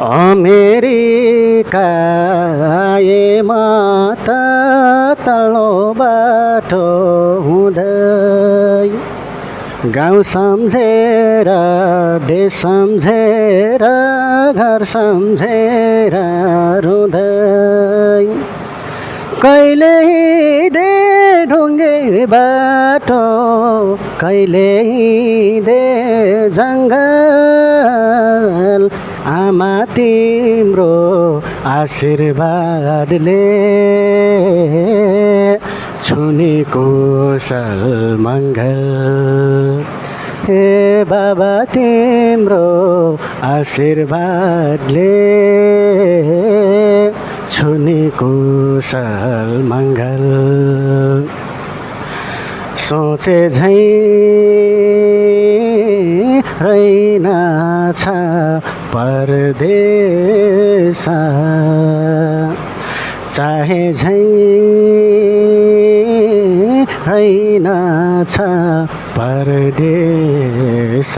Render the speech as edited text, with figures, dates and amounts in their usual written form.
America माता तल्लो बाटो हुँदै गाउँ सम्झेर देश सम्झेर घर सम्झेर रुँदै कहिले हिँडे ढुङ्गे बाटो कहिले हिँडे जङ्गल आमा तिम्रो आशीर्वादले छुने कुशल मङ्गल हे बाबा तिम्रो आशीर्वादले छुने कुशल मङ्गल सोचे झैँ रहेनछ परदेश चाहे झैँ रहेनछ परदेश